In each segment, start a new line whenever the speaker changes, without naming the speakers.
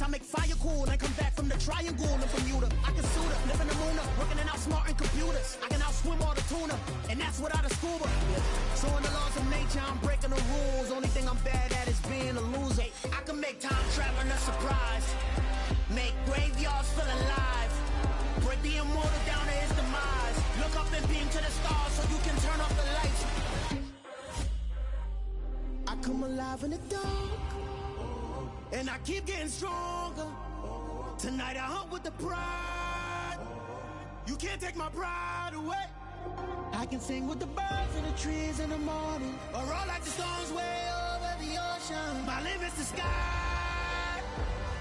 I make fire cool and come back from the triangle in Bermuda. I can suit her, live in the moon, working and outsmarting computers. I can outswim all the tuna, and that's without a scuba. So in the laws of nature, I'm breaking the rules. Only thing I'm bad at is being a loser. I can make time traveling a surprise, make graveyards feel alive, break the immortal down to his demise. Look up and beam to the stars so you can turn off the lights. I come alive in the dark, and I keep getting stronger. Tonight I hunt with the pride. You can't take my pride away. I can sing with the birds and the trees in the morning, or roll like the storms way over the ocean. My limit's the sky.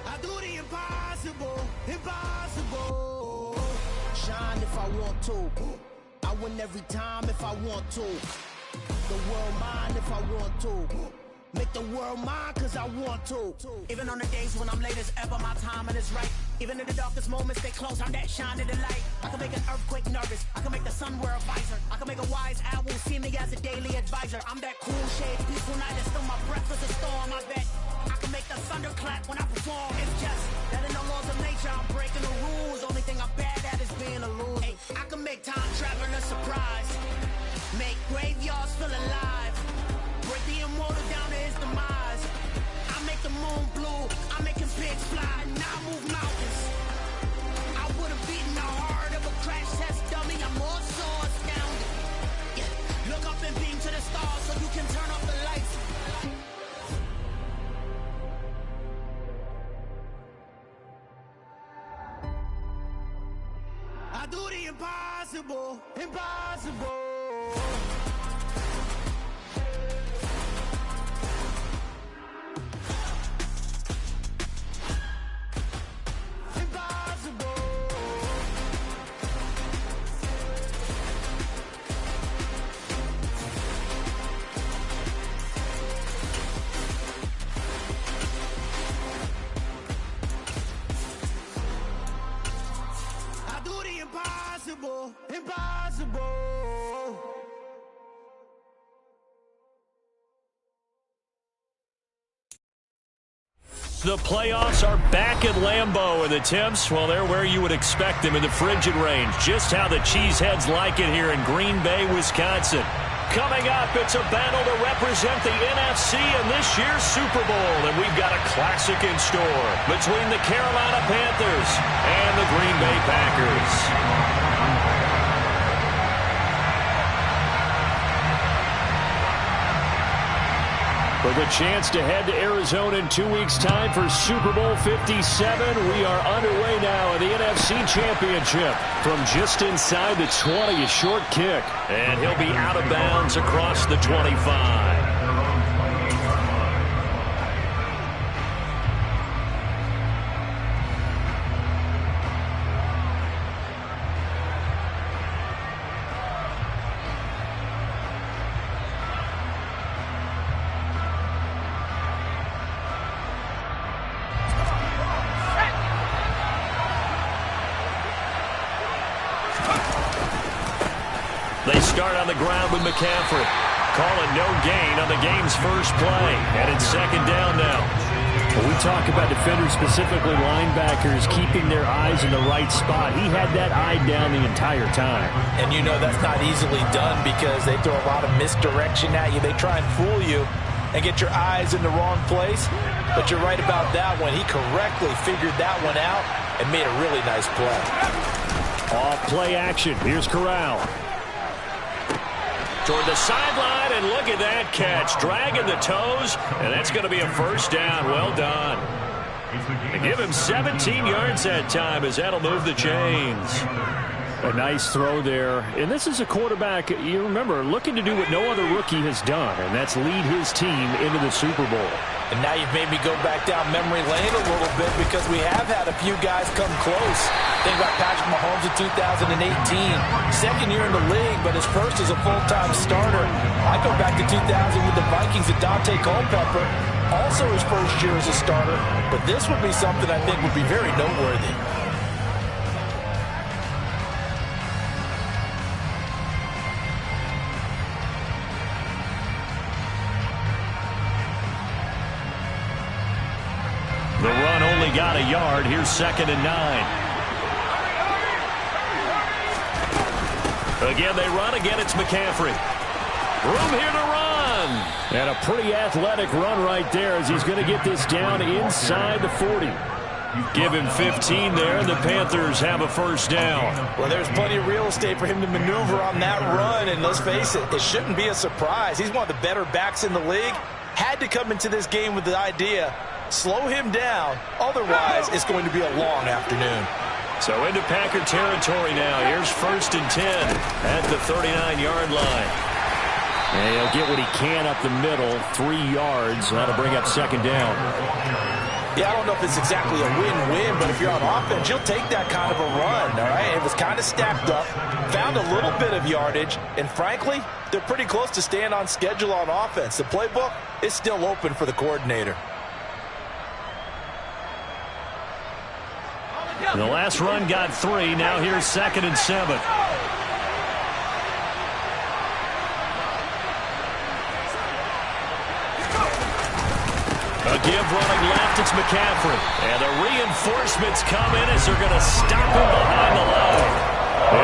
I do the impossible, impossible. Shine if I want to. I win every time if I want to. The world mine if I want to. Make the world mine cause I want to. Even on the days when I'm late as ever, my timing is right. Even in the darkest moments, stay close, I'm that shining the light. I can make an earthquake nervous, I can make the sun wear a visor. I can make a wise owl see me as a daily advisor. I'm that cool shade, peaceful night, and still my breath is a storm. I bet I can make the thunder clap when I perform. It's just that in the laws of nature, I'm breaking the rules. Only thing I'm bad at is being a loser. Hey, I can make time traveling a surprise, make graveyards feel alive, break the immortal down to his demise. I make the moon blue, I'm making pigs fly, and I move mountains. I would have beaten the heart of a crash test dummy. I'm more so astounded. Yeah. Look up and beam to the stars so you can turn off the lights. I do the impossible, impossible. Impossible, impossible.
The playoffs are back at Lambeau, and the temps, well, they're where you would expect them in the frigid range. Just how the Cheeseheads like it here in Green Bay, Wisconsin. Coming up, it's a battle to represent the NFC in this year's Super Bowl, and we've got a classic in store between the Carolina Panthers and the Green Bay Packers. For the chance to head to Arizona in 2 weeks' time for Super Bowl 57, we are underway now in the NFC Championship. From just inside the 20, a short kick. And he'll be out of bounds across the 25. They start on the ground with McCaffrey. Calling no gain on the game's first play. And it's second down now.
When we talk about defenders, specifically linebackers, keeping their eyes in the right spot, he had that eye down the entire time.
And you know that's not easily done because they throw a lot of misdirection at you. They try and fool you and get your eyes in the wrong place. But you're right about that one. He correctly figured that one out and made a really nice play.
Off play action. Here's Corral.
Toward the sideline, and look at that catch. Dragging the toes, and that's going to be a first down. Well done. And give him 17 yards that time as that'll move the chains.
A nice throw there. And this is a quarterback, you remember, looking to do what no other rookie has done, and that's lead his team into the Super Bowl.
And now you've made me go back down memory lane a little bit because we have had a few guys come close. Think about Patrick Mahomes in 2018. Second year in the league, but his first as a full-time starter. I go back to 2000 with the Vikings at Dante Culpepper. Also his first year as a starter. But this would be something I think would be very noteworthy.
The run only got a yard. Here's 2nd and 9. Again, they run. Again, it's McCaffrey. Room here to run.
And a pretty athletic run right there as he's going to get this down inside the 40.
Give him 15 there, and the Panthers have a first down.
Well, there's plenty of real estate for him to maneuver on that run, and let's face it, it shouldn't be a surprise. He's one of the better backs in the league. Had to come into this game with the idea, slow him down, otherwise it's going to be a long afternoon.
So into Packer territory now. Here's 1st and 10 at the 39-yard line.
And he'll get what he can up the middle, 3 yards. That'll bring up 2nd down.
Yeah, I don't know if it's exactly a win-win, but if you're on offense, you'll take that kind of a run, all right? It was kind of stacked up, found a little bit of yardage, and frankly, they're pretty close to staying on schedule on offense. The playbook is still open for the coordinator.
The last run got 3. Now here's 2nd and 7. A give running left, it's McCaffrey. And the reinforcements come in as they're going to stop him behind the line.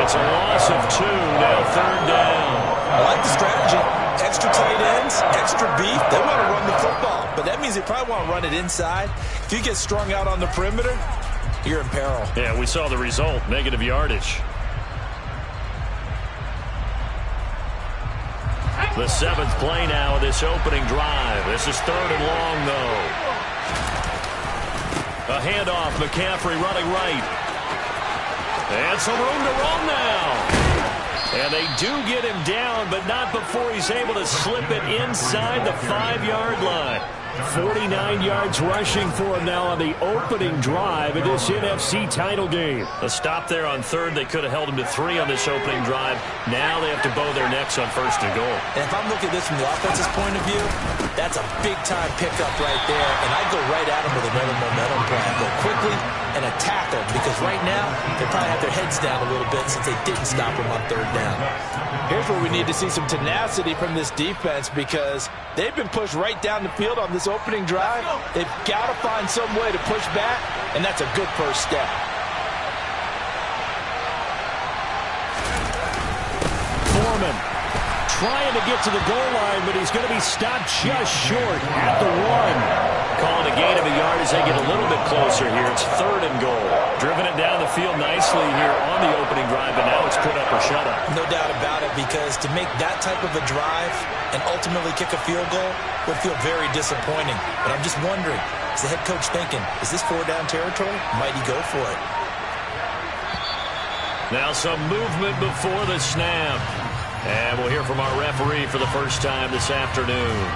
It's a loss of 2, now 3rd down.
I like the strategy. Extra tight ends, extra beef. They want to run the football, but that means they probably want to run it inside. If you get strung out on the perimeter, you're in peril.
Yeah, we saw the result, negative yardage. The 7th play now of this opening drive. This is 3rd and long, though. A handoff, McCaffrey running right. And some room to run now. And they do get him down, but not before he's able to slip it inside the 5-yard line.
49 yards rushing for him now on the opening drive of this NFC title game.
A stop there on 3rd. They could have held him to 3 on this opening drive. Now they have to bow their necks on 1st and goal.
And if I'm looking at this from the offense's point of view, that's a big-time pickup right there. And I go right at him with another momentum plan. Go quickly and attack them, because right now they probably have their heads down a little bit since they didn't stop him on 3rd down. Here's where we need to see some tenacity from this defense, because they've been pushed right down the field on this opening drive. They've got to find some way to push back, and that's a good first step.
Foreman trying to get to the goal line, but he's going to be stopped just short at the 1.
Calling a gain of a yard as they get a little bit closer here. It's 3rd and goal. Driven it down the field nicely here on the opening drive, but now it's put up or shut up.
No doubt about it, because to make that type of a drive and ultimately kick a field goal would feel very disappointing. But I'm just wondering, is the head coach thinking, is this 4-down territory? Might he go for it?
Now some movement before the snap. And we'll hear from our referee for the first time this afternoon.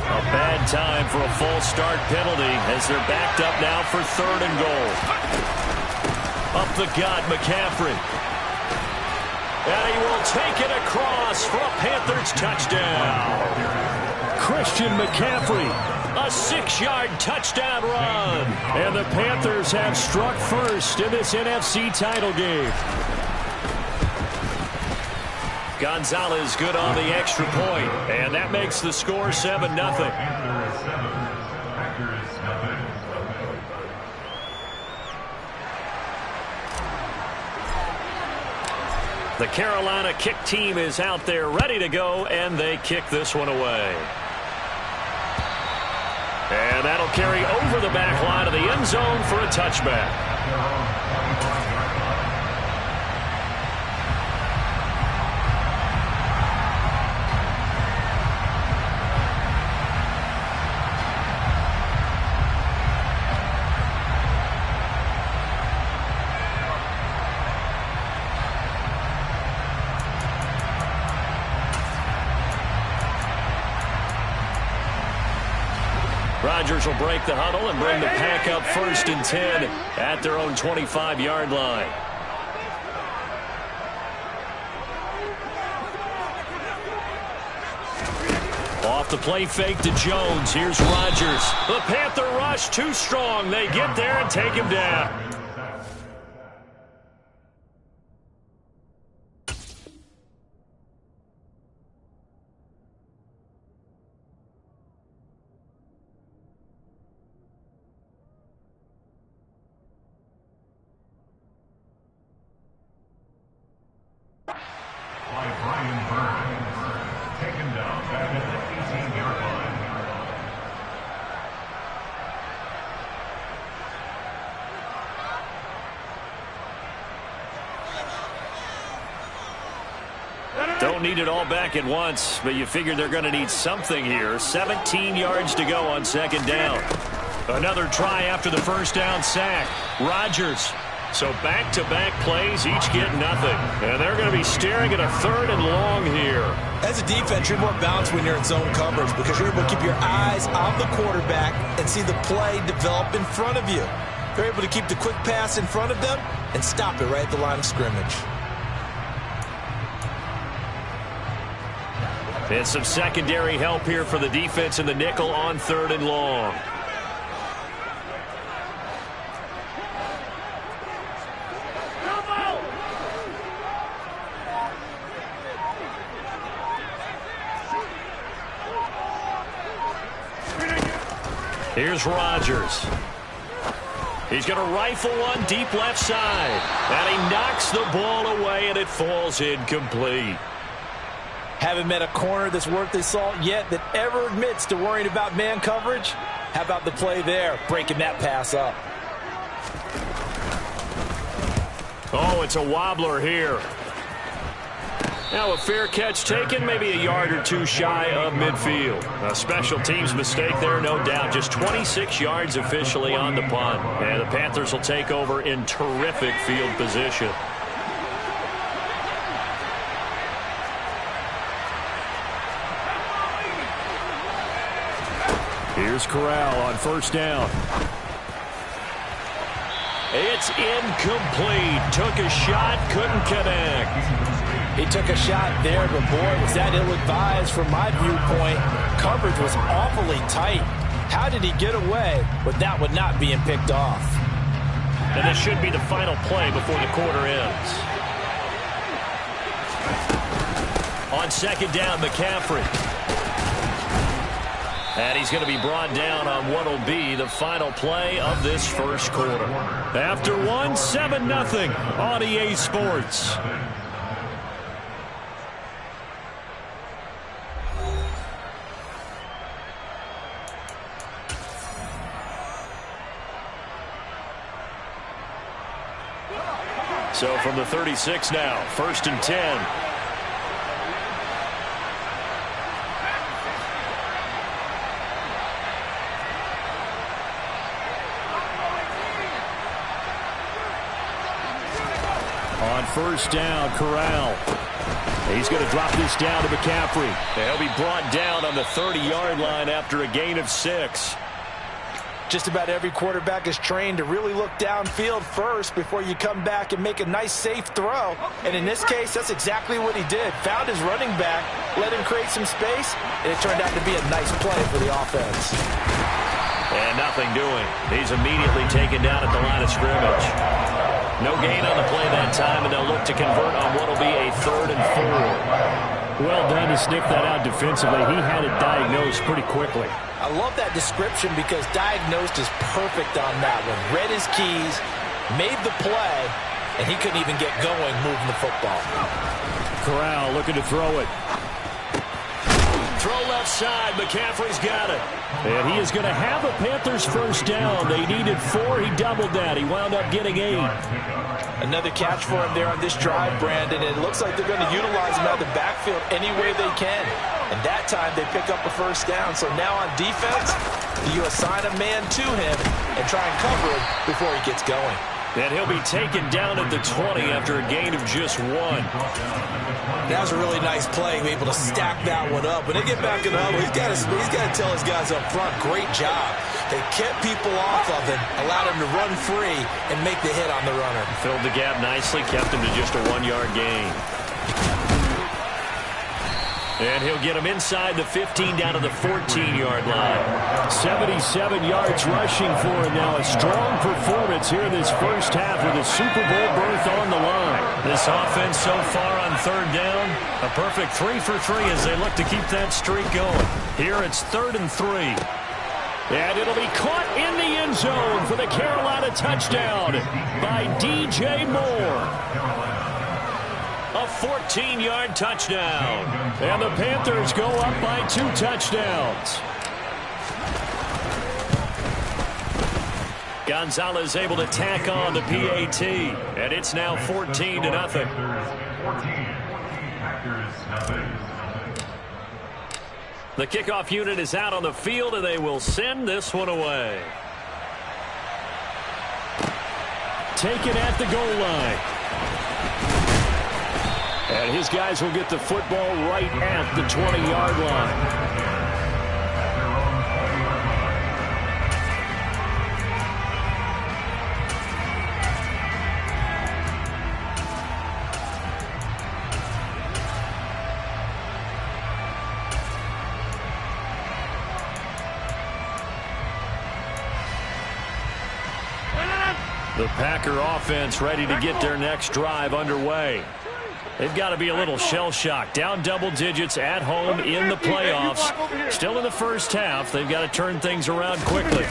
A bad time for a false start penalty as they're backed up now for 3rd and goal. Up the gut, McCaffrey. And he will take it across for a Panthers touchdown.
Christian McCaffrey.
A 6-yard touchdown run.
And the Panthers have struck first in this NFC title game.
Gonzalez good on the extra point, and that makes the score 7-0. The Carolina kick team is out there ready to go, and they kick this one away. And that'll carry over the back line of the end zone for a touchback. Rodgers will break the huddle and bring the pack up 1st and 10 at their own 25-yard line. Off the play fake to Jones. Here's Rodgers. The Panther rush too strong. They get there and take him down. Don't need it all back at once, but you figure they're going to need something here. 17 yards to go on second down. Another try after the first down sack. Rodgers. So back-to-back plays, each get nothing. And they're going to be staring at a 3rd and long here.
As a defense, you're more balanced when you're in zone coverage because you're able to keep your eyes on the quarterback and see the play develop in front of you. They're able to keep the quick pass in front of them and stop it right at the line of scrimmage.
And some secondary help here for the defense in the nickel on 3rd and long. Here's Rodgers. He's going to rifle one deep left side. And he knocks the ball away, and it falls incomplete.
Haven't met a corner that's worth his salt yet that ever admits to worrying about man coverage. How about the play there, breaking that pass up?
Oh, it's a wobbler here. Now a fair catch taken, maybe a yard or two shy of midfield. A special teams mistake there, no doubt. Just 26 yards officially on the punt. And the Panthers will take over in terrific field position.
Here's Corral on first down.
It's incomplete. Took a shot, couldn't connect.
He took a shot there, but boy, was that ill-advised from my viewpoint. Coverage was awfully tight. How did he get away with that one not being picked off?
And this should be the final play before the quarter ends. On second down, McCaffrey. And he's going to be brought down on what will be the final play of this first quarter.
After one, 7-0 on EA Sports.
So from the 36 now, 1st and 10.
On first down, Corral. He's going to drop this down to McCaffrey.
He'll be brought down on the 30-yard line after a gain of 6.
Just about every quarterback is trained to really look downfield first before you come back and make a nice, safe throw. And in this case, that's exactly what he did. Found his running back, let him create some space, and it turned out to be a nice play for the offense.
And nothing doing. He's immediately taken down at the line of scrimmage. No gain on the play that time, and they'll look to convert on what will be a 3rd and 4.
Well done to sniff that out defensively. He had it diagnosed pretty quickly.
I love that description because diagnosed is perfect on that one. Read his keys, made the play, and he couldn't even get going moving the football.
Corral looking to throw it.
Throw left side. McCaffrey's got it.
And he is going to have a Panthers first down. They needed 4. He doubled that. He wound up getting 8.
Another catch for him there on this drive, Brandon. It looks like they're going to utilize him out of the backfield any way they can. And that time they pick up a first down. So now on defense, you assign a man to him and try and cover him before he gets going.
And he'll be taken down at the 20 after a gain of just 1.
That was a really nice play, able to stack that one up. When they get back in the huddle, he's got to tell his guys up front, great job. They kept people off of him, allowed him to run free and make the hit on the runner.
Filled the gap nicely, kept him to just a 1-yard gain. And he'll get him inside the 15 down to the 14-yard line.
77 yards rushing for him now. A strong performance here in this first half with a Super Bowl berth on the line.
This offense so far on 3rd down, a perfect 3 for 3 as they look to keep that streak going. Here it's 3rd and 3.
And it'll be caught in the end zone for the Carolina touchdown by DJ Moore.
A 14-yard touchdown.
And the Panthers go up by 2 touchdowns.
Gonzalez able to tack on the PAT, and it's now 14-0. The kickoff unit is out on the field, and they will send this one away.
Taken at the goal line. And his guys will get the football right at the 20-yard line.
The Packer offense ready to get their next drive underway. They've got to be a little shell-shocked. Down double digits at home in the playoffs. Still in the first half. They've got to turn things around quickly.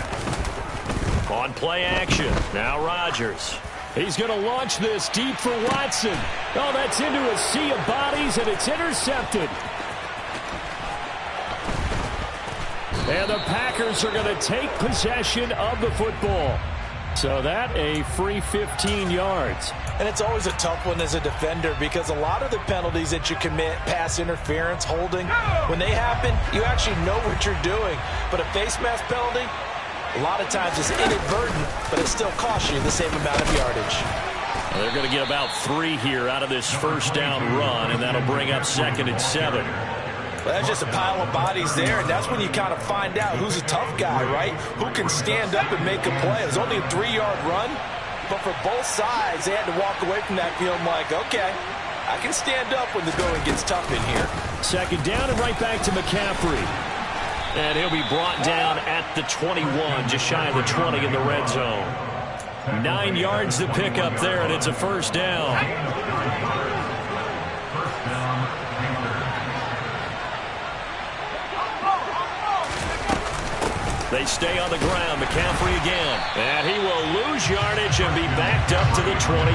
On play action. Now Rodgers.
He's going to launch this deep for Watson. Oh, that's into a sea of bodies, and it's intercepted. And the Packers are going to take possession of the football. So that a free 15 yards.
And it's always a tough one as a defender because a lot of the penalties that you commit, pass interference, holding, when they happen, you actually know what you're doing. But a face mask penalty, a lot of times it's inadvertent, but it still costs you the same amount of yardage.
Well, they're going to get about 3 here out of this first down run, and that'll bring up 2nd and 7.
Well, that's just a pile of bodies there, and that's when you kind of find out who's a tough guy, right? Who can stand up and make a play. It was only a 3-yard run, but for both sides, they had to walk away from that feeling like, okay, I can stand up when the going gets tough in here.
2nd down and right back to McCaffrey.
And he'll be brought down at the 21, just shy of the 20 in the red zone. 9 yards to pick up there, and it's a first down. They stay on the ground. McCaffrey again. And he will lose yardage and be backed up to the 24.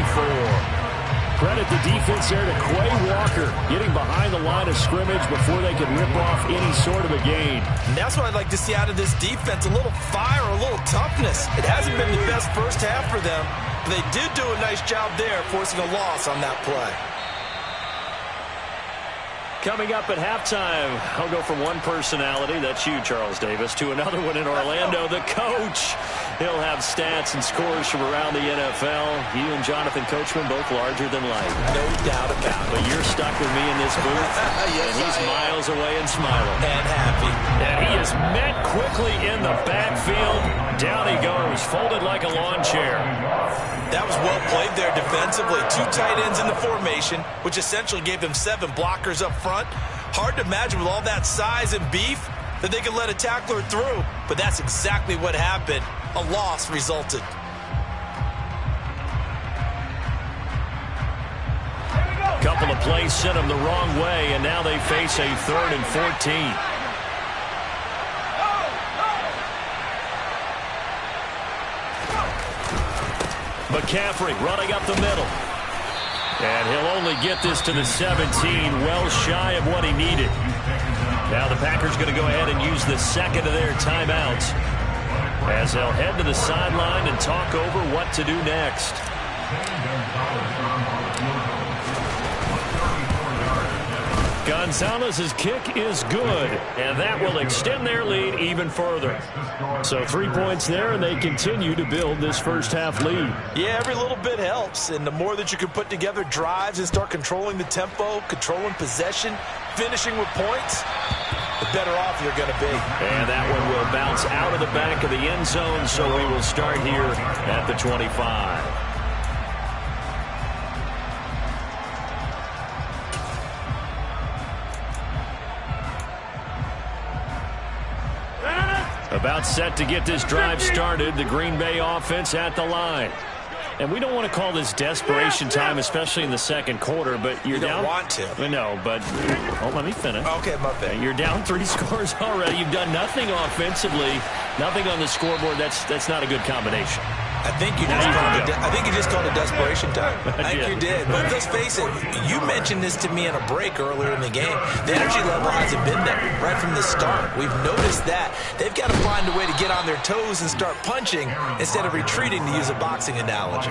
Credit the defense there to Quay Walker, getting behind the line of scrimmage before they could rip off any sort of a gain.
And that's what I'd like to see out of this defense, a little fire, a little toughness. It hasn't been the best first half for them, but they did do a nice job there forcing a loss on that play.
Coming up at halftime, I'll go from one personality, that's you, Charles Davis, to another one in Orlando, the coach. He'll have stats and scores from around the NFL. You and Jonathan Coachman, both larger than life.
No doubt about it.
But you're stuck with me in this booth,
yes,
and he's miles away and smiling.
And happy.
And he is met quickly in the backfield. Down he goes, folded like a lawn chair.
That was well played there defensively. 2 tight ends in the formation, which essentially gave them 7 blockers up front. Hard to imagine with all that size and beef that they could let a tackler through. But that's exactly what happened. A loss resulted.
Couple of plays sent them the wrong way, and now they face a 3rd and 14. McCaffrey running up the middle. And he'll only get this to the 17, well shy of what he needed. Now the Packers going to go ahead and use the 2nd of their timeouts as they'll head to the sideline and talk over what to do next. Gonzalez's kick is good, and that will extend their lead even further.
So 3 points there, and they continue to build this first half lead.
Yeah, every little bit helps, and the more that you can put together drives and start controlling the tempo, controlling possession, finishing with points, the better off you're going to be.
And that one will bounce out of the back of the end zone, so we will start here at the 25. About set to get this drive started. The Green Bay offense at the line. And we don't want to call this desperation time, especially in the second quarter, but you're down.
You don't want to.
No, but let me finish.
Okay, my bad.
You're down 3 scores already. You've done nothing offensively, nothing on the scoreboard. That's not a good combination.
I think you just called it desperation time. I think you did. But let's face it, you mentioned this to me in a break earlier in the game. The energy level hasn't been there right from the start. We've noticed that. They've got to find a way to get on their toes and start punching instead of retreating, to use a boxing analogy.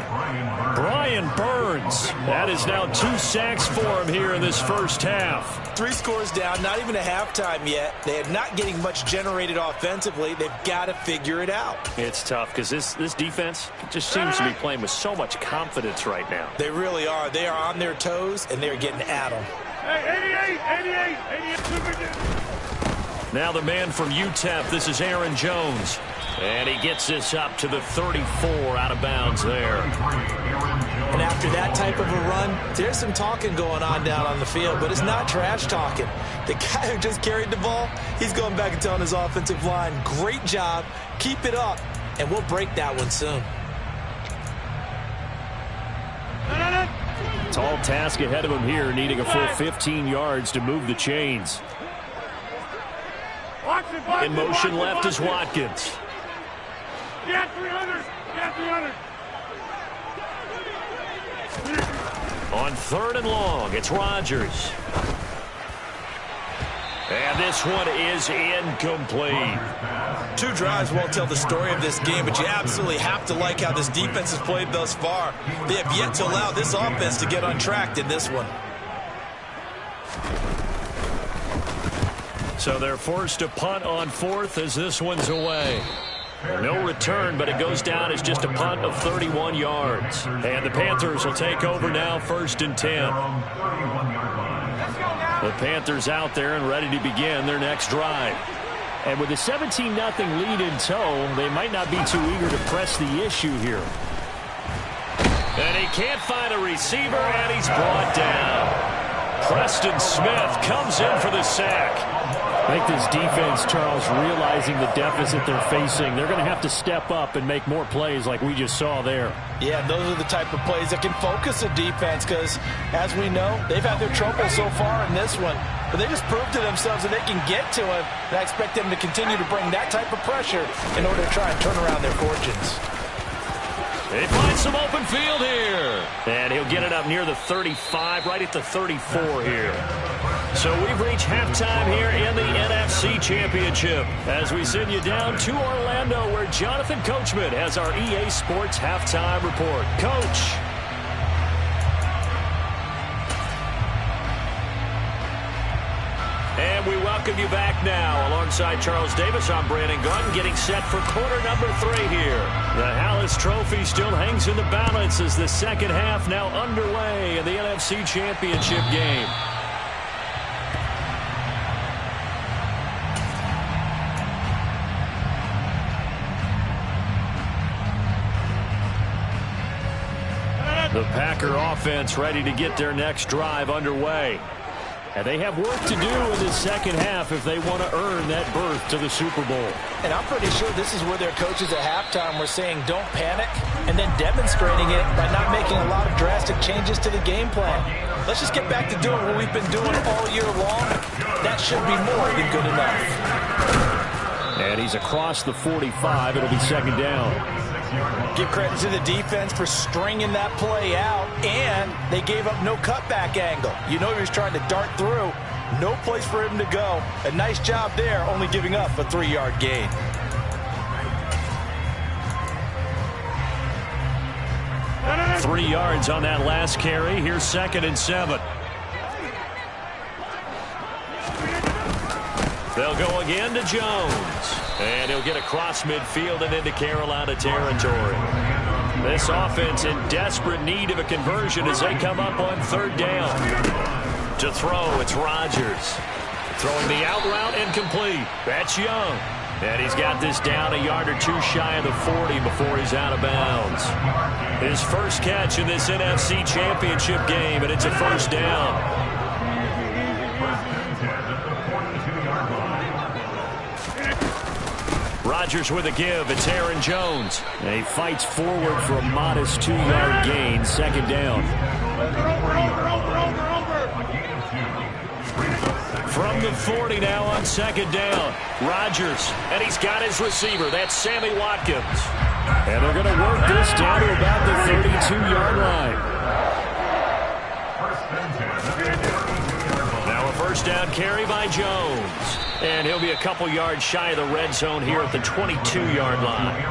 Brian Burns. That is now 2 sacks for him here in this first half.
3 scores down, not even a halftime yet. They are not getting much generated offensively. They've got to figure it out.
It's tough because this defense just seems to be playing with so much confidence right now.
They really are. They are on their toes, and they're getting at them.
Hey, 88.
Now the man from UTEP, this is Aaron Jones. And he gets this up to the 34, out of bounds there.
And after that type of a run, there's some talking going on down on the field, but it's not trash talking. The guy who just carried the ball, he's going back and telling his offensive line, great job, keep it up, and we'll break that one soon.
Tall task ahead of him here, needing a full 15 yards to move the chains.
In motion left is Watkins.
Get 300. Get 300.
On 3rd and long, it's Rodgers. And this one is incomplete.
2 drives won't tell the story of this game, but you absolutely have to like how this defense has played thus far. They have yet to allow this offense to get untracked in this one.
So they're forced to punt on 4th as this one's away. No return, but it goes down as just a punt of 31 yards. And the Panthers will take over now, 1st and 10. The Panthers out there and ready to begin their next drive.
And with a 17-0 lead in tow, they might not be too eager to press the issue here.
And he can't find a receiver, and he's brought down. Preston Smith comes in for the sack.
I think this defense, Charles, realizing the deficit they're facing, they're going to have to step up and make more plays like we just saw there.
Yeah, those are the type of plays that can focus a defense because, as we know, they've had their trouble so far in this one. But they just proved to themselves that they can get to him, and I expect them to continue to bring that type of pressure in order to try and turn around their fortunes.
They find some open field here. And he'll get it up near the 35, right at the 34 here. So we've reached halftime here in the NFC Championship as we send you down to Orlando where Jonathan Coachman has our EA Sports Halftime Report. Coach. And we welcome you back now. Alongside Charles Davis, I'm Brandon Gunn, getting set for quarter number 3 here. The Hallis Trophy still hangs in the balance as the second half now underway in the NFC Championship game. The Packer offense ready to get their next drive underway. And they have work to do in the second half if they want to earn that berth to the Super Bowl.
And I'm pretty sure this is where their coaches at halftime were saying don't panic and then demonstrating it by not making a lot of drastic changes to the game plan. Let's just get back to doing what we've been doing all year long. That should be more than good enough.
And he's across the 45. It'll be second down.
Give credit to the defense for stringing that play out, and they gave up no cutback angle. You know he was trying to dart through. No place for him to go. A nice job there, only giving up a 3-yard gain.
Three yards on that last carry. Here's 2nd and 7. They'll go again to Jones. And he'll get across midfield and into Carolina territory. This offense in desperate need of a conversion as they come up on 3rd down. To throw, it's Rodgers. Throwing the out route incomplete. That's Young. And he's got this down a yard or 2 shy of the 40 before he's out of bounds. His first catch in this NFC Championship game, and it's a 1st down. Rodgers with a give. It's Aaron Jones.
And he fights forward for a modest 2-yard gain. 2nd down.
From the 40 now on 2nd down. Rodgers. And he's got his receiver. That's Sammy Watkins.
And they're going to work this down to about the 32-yard line.
Now a first down carry by Jones. And he'll be a couple yards shy of the red zone here at the 22-yard line.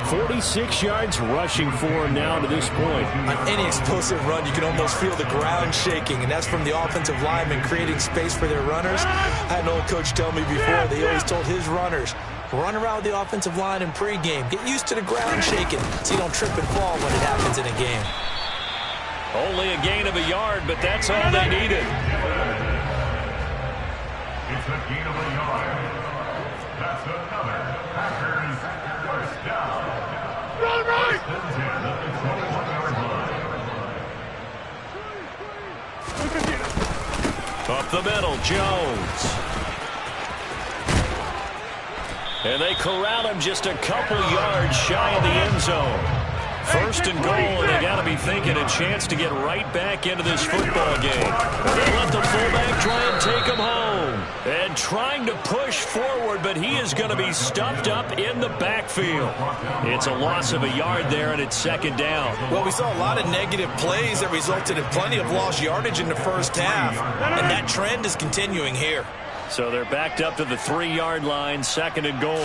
46 yards rushing for him now to this point.
On any explosive run, you can almost feel the ground shaking, and that's from the offensive linemen creating space for their runners. I had an old coach tell me before, they always told his runners, run around the offensive line in pregame. Get used to the ground shaking so you don't trip and fall when it happens in a game.
Only a gain of a yard, but that's all they needed.
It's a gain of a yard. That's another Packers first down. Run right!
Up the middle, Jones. And they corral him just a couple yards shy of the end zone. First and goal, and they got to be thinking a chance to get right back into this football game. They let the fullback try and take him home. And trying to push forward, but he is going to be stuffed up in the backfield. It's a loss of a yard there, and it's second down.
Well, we saw a lot of negative plays that resulted in plenty of lost yardage in the first half, and that trend is continuing here.
So they're backed up to the 3-yard line, second and goal.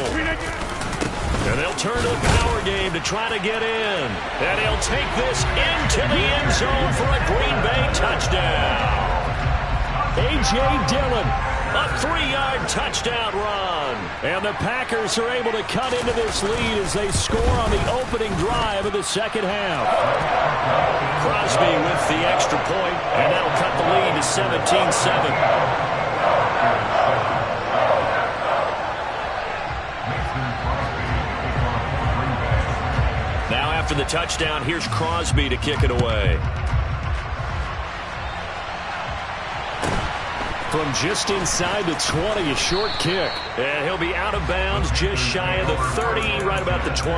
And they'll turn to the power game to try to get in. And he'll take this into the end zone for a Green Bay touchdown. A.J. Dillon, a 3-yard touchdown run. And the Packers are able to cut into this lead as they score on the opening drive of the second half. Crosby with the extra point, and that'll cut the lead to 17-7. Now after the touchdown, here's Crosby to kick it away.
From just inside the 20, a short kick.
And he'll be out of bounds just shy of the 30, right about the 29.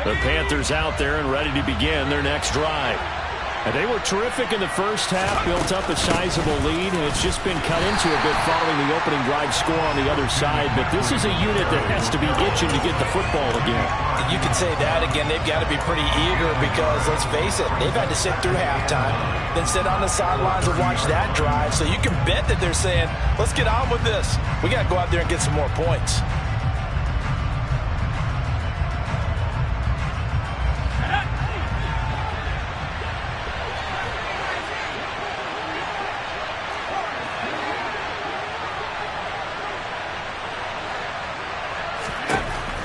The Panthers out there and ready to begin their next drive.
And they were terrific in the first half, built up a sizable lead, and it's just been cut into a bit following the opening drive score on the other side. But this is a unit that has to be itching to get the football again.
You could say that again. They've got to be pretty eager because, let's face it, they've had to sit through halftime, then sit on the sidelines and watch that drive. So you can bet that they're saying, let's get on with this. We got to go out there and get some more points.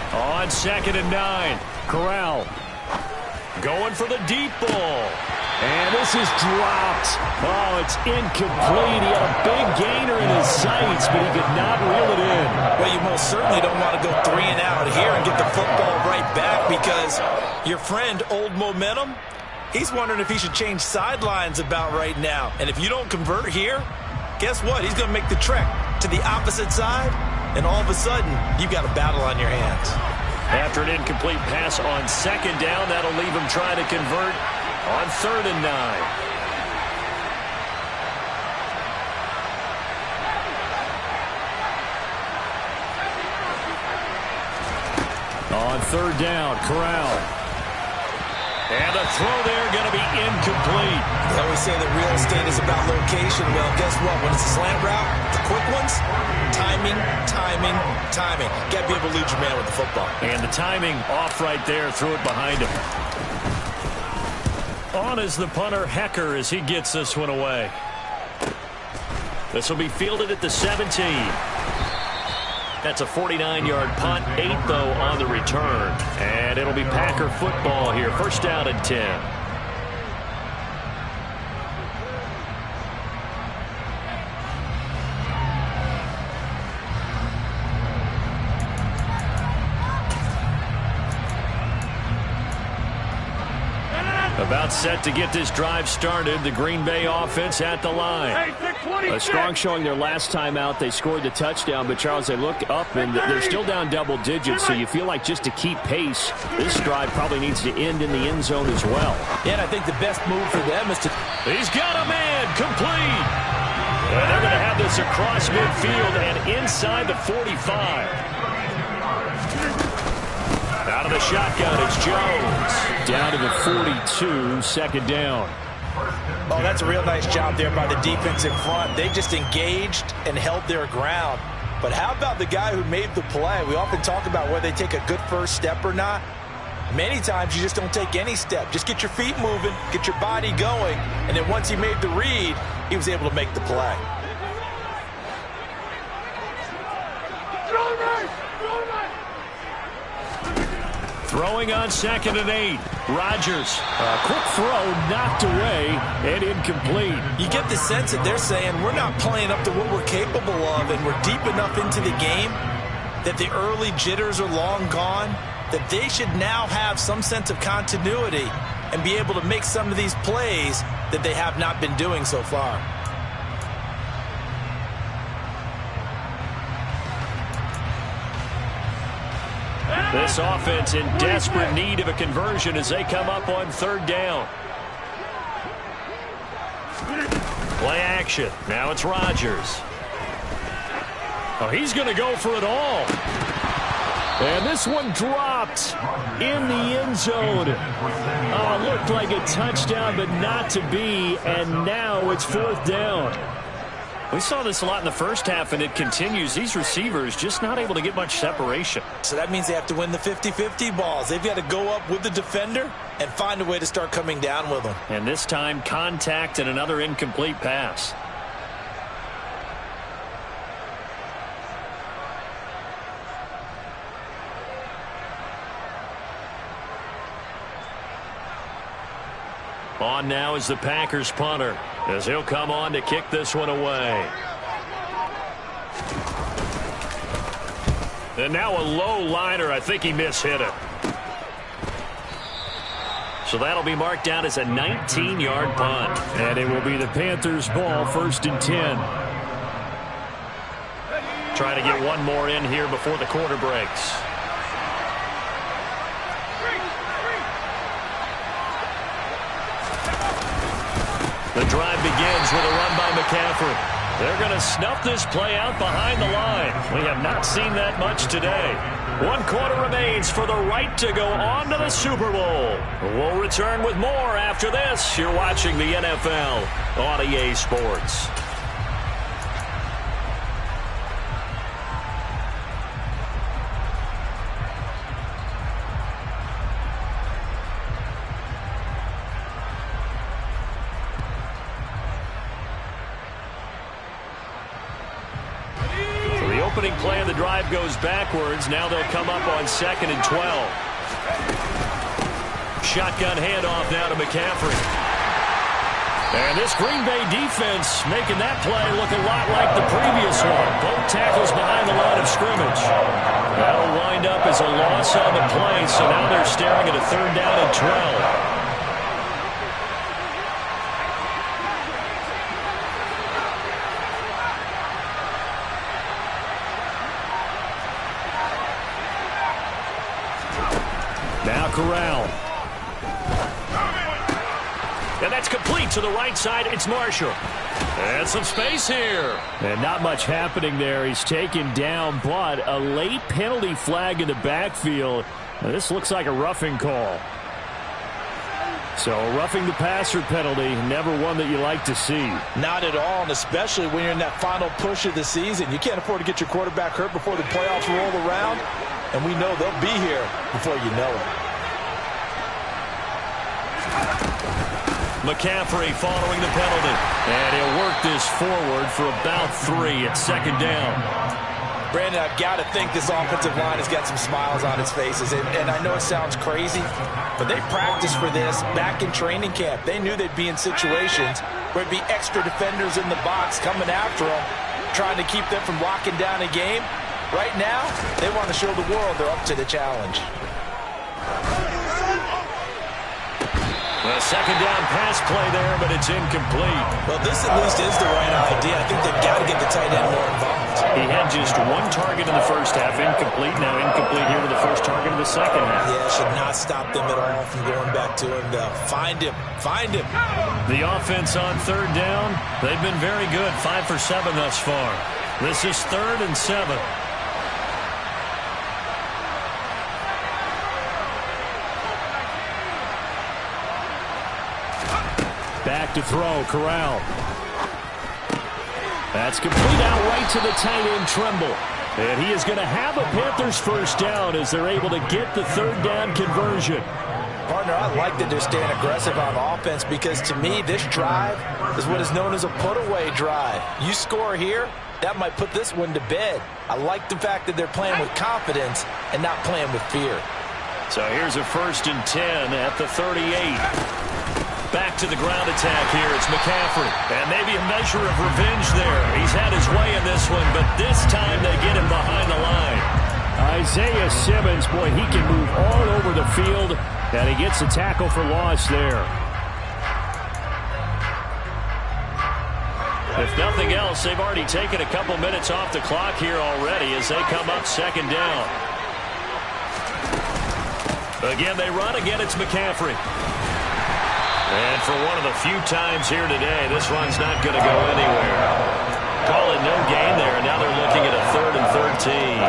On 2nd and 9, Corral going for the deep ball.
And this is dropped. Oh, it's incomplete. He had a big gainer in his sights, but he could not reel it in.
Well, you most certainly don't want to go 3 and out here and get the football right back because your friend, Old Momentum, he's wondering if he should change sidelines about right now. And if you don't convert here, guess what? He's going to make the trek to the opposite side, and all of a sudden, you've got a battle on your hands.
After an incomplete pass on 2nd down, that'll leave him trying to convert on 3rd and 9.
On 3rd down, Corral.
And the throw there going to be incomplete.
They always say that real estate is about location. Well, guess what? When it's a slant route, the quick ones, timing, timing, timing. Got to be able to lead your man with the football.
And the timing off right there. Threw it behind him. On is the punter, Hecker, as he gets this one away. This will be fielded at the 17. That's a 49-yard punt, 8, though, on the return. And it'll be Packer football here. First down and 10. About set to get this drive started. The Green Bay offense at the line.
A strong showing their last time out. They scored the touchdown, but Charles, they look up and they're still down double digits, so you feel like just to keep pace, this drive probably needs to end in the end zone as well.
Yeah, and I think the best move for them is to...
He's got a man complete. And they're going to have this across midfield and inside the 45. Out of the shotgun, it's Jones.
Down to the 42, second down.
Oh, that's a real nice job there by the defensive front. They just engaged and held their ground. But how about the guy who made the play? We often talk about whether they take a good first step or not. Many times you just don't take any step. Just get your feet moving, get your body going, and then once he made the read, he was able to make the play.
Throwing on 2nd and 8. Rodgers. A quick throw knocked away and incomplete.
You get the sense that they're saying we're not playing up to what we're capable of, and we're deep enough into the game that the early jitters are long gone, that they should now have some sense of continuity and be able to make some of these plays that they have not been doing so far.
This offense in desperate need of a conversion as they come up on 3rd down. Play action. Now it's Rodgers. Oh, he's going to go for it all. And this one dropped in the end zone. Oh, it looked like a touchdown, but not to be. And now it's 4th down. We saw this a lot in the first half, and it continues. These receivers just not able to get much separation.
So that means they have to win the 50-50 balls. They've got to go up with the defender and find a way to start coming down with them.
And this time, contact and another incomplete pass. On now is the Packers punter, as he'll come on to kick this one away. And now a low liner. I think he mishit it. So that'll be marked down as a 19-yard punt.
And it will be the Panthers' ball, 1st and 10.
Try to get one more in here before the quarter breaks. The drive begins with a run by McCaffrey. They're going to snuff this play out behind the line. We have not seen that much today. 1 quarter remains for the right to go on to the Super Bowl. We'll return with more after this. You're watching the NFL on EA Sports. Opening play of the drive goes backwards. Now they'll come up on 2nd and 12. Shotgun handoff now to McCaffrey. And this Green Bay defense making that play look a lot like the previous one. Both tackles behind the line of scrimmage. That'll wind up as a loss on the play, so now they're staring at a 3rd down and 12. Now Corral. And that's complete to the right side. It's Marshall. And some space here.
And not much happening there. He's taken down, but a late penalty flag in the backfield. Now, this looks like a roughing call. So roughing the passer penalty, never one that you like to see.
Not at all, and especially when you're in that final push of the season. You can't afford to get your quarterback hurt before the playoffs roll around. And we know they'll be here before you know it.
McCaffrey following the penalty. And he'll work this forward for about 3 at 2nd down.
Brandon, I've got to think this offensive line has got some smiles on its faces. And I know it sounds crazy, but they practiced for this back in training camp. They knew they'd be in situations where it'd be extra defenders in the box coming after them, trying to keep them from locking down a game. Right now, they want to show the world they're up to the challenge.
A second down pass play there, but it's incomplete.
Well, this at least is the right idea. I think they've got to get the tight end more involved.
He had just one target in the first half, incomplete. Now incomplete here with the first target in the second half.
Yeah, it should not stop them at all from going back to him. Find him. Find him.
The offense on third down, they've been very good. 5 for 7 thus far. This is 3rd and 7. Back to throw, Corral. That's complete out right to the tight end, Tremble. And he is going to have a Panthers first down as they're able to get the third down conversion.
Partner, I like that they're staying aggressive on offense because to me, this drive is what is known as a put-away drive. You score here, that might put this one to bed. I like the fact that they're playing with confidence and not playing with fear.
So here's a 1st and 10 at the 38. Back to the ground attack here. It's McCaffrey. And maybe a measure of revenge there. He's had his way in this one, but this time they get him behind the line. Isaiah Simmons, boy, he can move all over the field, and he gets a tackle for loss there. If nothing else, they've already taken a couple minutes off the clock here already as they come up second down. Again, they run. Again, it's McCaffrey. And for one of the few times here today, this one's not going to go anywhere. Call it no gain there, and now they're looking at a 3rd and 13.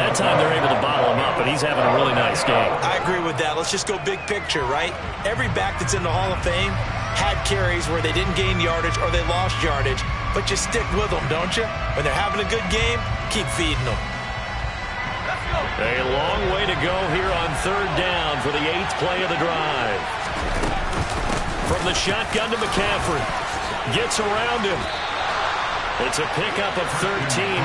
That time they're able to bottle him up, but he's having a really nice game.
I agree with that. Let's just go big picture, right? Every back that's in the Hall of Fame had carries where they didn't gain yardage or they lost yardage, but you stick with them, don't you? When they're having a good game, keep feeding them.
A long way to go here on 3rd down for the 8th play of the drive. From the shotgun to McCaffrey. Gets around him. It's a pickup of 13,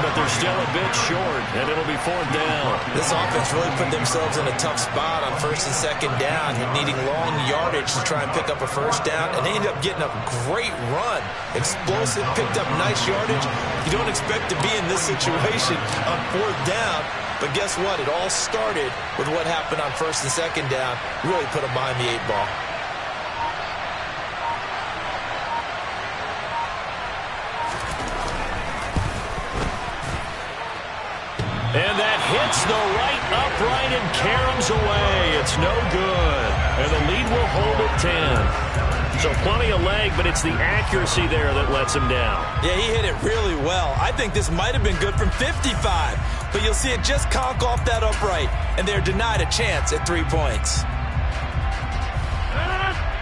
but they're still a bit short, and it'll be 4th down.
This offense really put themselves in a tough spot on 1st and 2nd down, needing long yardage to try and pick up a first down, and they ended up getting a great run. Explosive, picked up nice yardage. You don't expect to be in this situation on 4th down, but guess what? It all started with what happened on 1st and 2nd down. Really put them behind the 8 ball.
And that hits the right upright and caroms away. It's no good. And the lead will hold at 10. So plenty of leg, but it's the accuracy there that lets him down.
Yeah, he hit it really well. I think this might have been good from 55. But you'll see it just conk off that upright. And they're denied a chance at 3 points.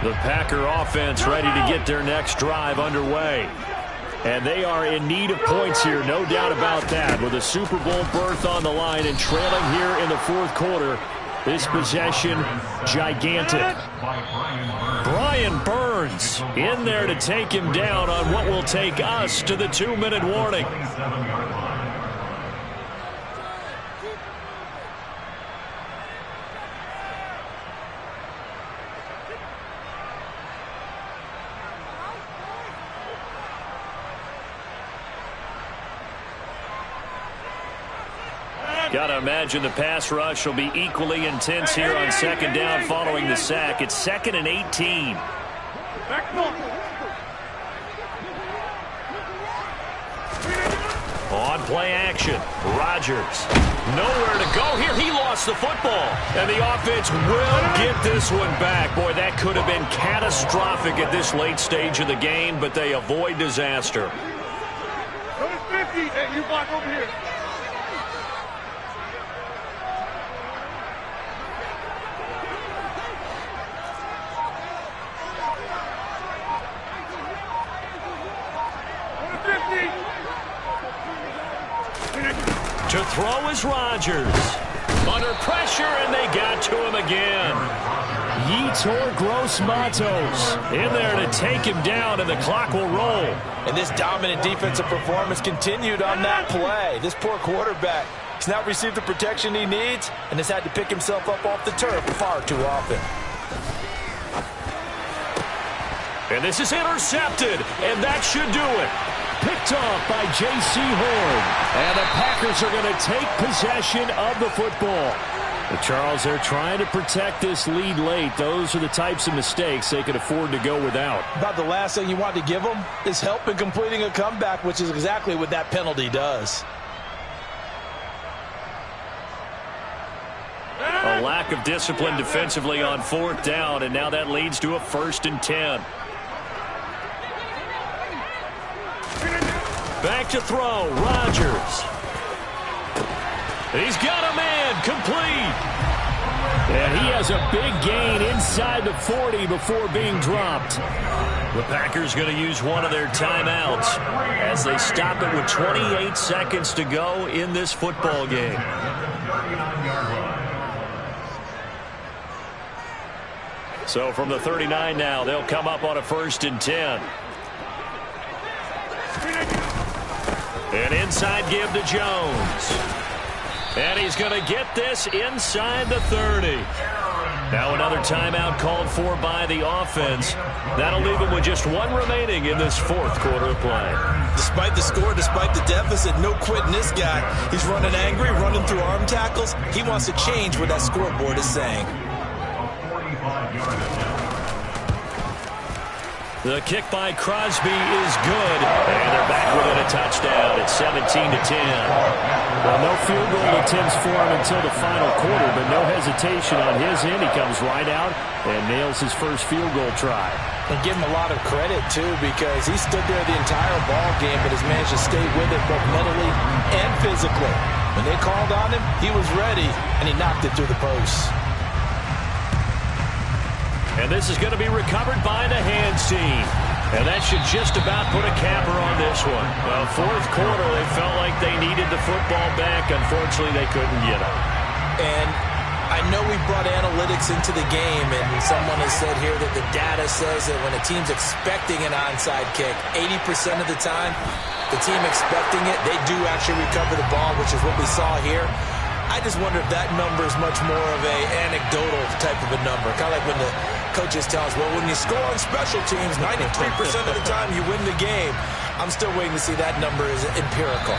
The Packer offense ready to get their next drive underway. And they are in need of points here, no doubt about that. With a Super Bowl berth on the line and trailing here in the 4th quarter, this possession, gigantic. Brian Burns in there to take him down on what will take us to the 2-minute warning. Got to imagine the pass rush will be equally intense here on 2nd down following the sack. It's 2nd and 18. On play action, Rodgers. Nowhere to go here. He lost the football. And the offense will get this one back. Boy, that could have been catastrophic at this late stage of the game, but they avoid disaster.
Hey, you block over here.
To throw is Rodgers. Under pressure, and they got to him again. Yetur Gross-Matos in there to take him down, and the clock will roll.
And this dominant defensive performance continued on that play. This poor quarterback has not received the protection he needs and has had to pick himself up off the turf far too often.
And this is intercepted, and that should do it. Picked off by J.C. Horn. And the Packers are going to take possession of the football.
But Charles, they're trying to protect this lead late. Those are the types of mistakes they could afford to go without.
About the last thing you want to give them is help in completing a comeback, which is exactly what that penalty does.
A lack of discipline defensively on 4th down, and now that leads to a 1st and 10. Back to throw, Rodgers. He's got a man, complete.
And he has a big gain inside the 40 before being dropped.
The Packers going to use one of their timeouts as they stop it with 28 seconds to go in this football game. So from the 39 now, they'll come up on a 1st and 10. An inside give to Jones. And he's going to get this inside the 30. Now another timeout called for by the offense. That'll leave him with just one remaining in this 4th quarter of play.
Despite the score, despite the deficit, no quitting this guy. He's running angry, running through arm tackles. He wants to change what that scoreboard is saying.
The kick by Crosby is good. And they're back within a touchdown. It's 17-10.
Well, no field goal attempts for him until the final quarter, but no hesitation on his end. He comes right out and nails his first field goal try.
And give him a lot of credit, too, because he stood there the entire ball game, but has managed to stay with it both mentally and physically. When they called on him, he was ready, and he knocked it through the post.
And this is going to be recovered by the hands team. And that should just about put a capper on this one. Well, 4th quarter, they felt like they needed the football back. Unfortunately, they couldn't get it.
And I know we brought analytics into the game, and someone has said here that the data says that when a team's expecting an onside kick, 80% of the time, the team expecting it, they do actually recover the ball, which is what we saw here. I just wonder if that number is much more of a anecdotal type of a number. Kind of like when the coaches tell us, well, when you score on special teams, 93% of the time you win the game. I'm still waiting to see that number is empirical.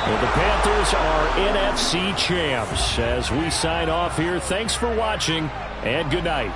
Well, the Panthers are NFC champs. As we sign off here, thanks for watching, and good night.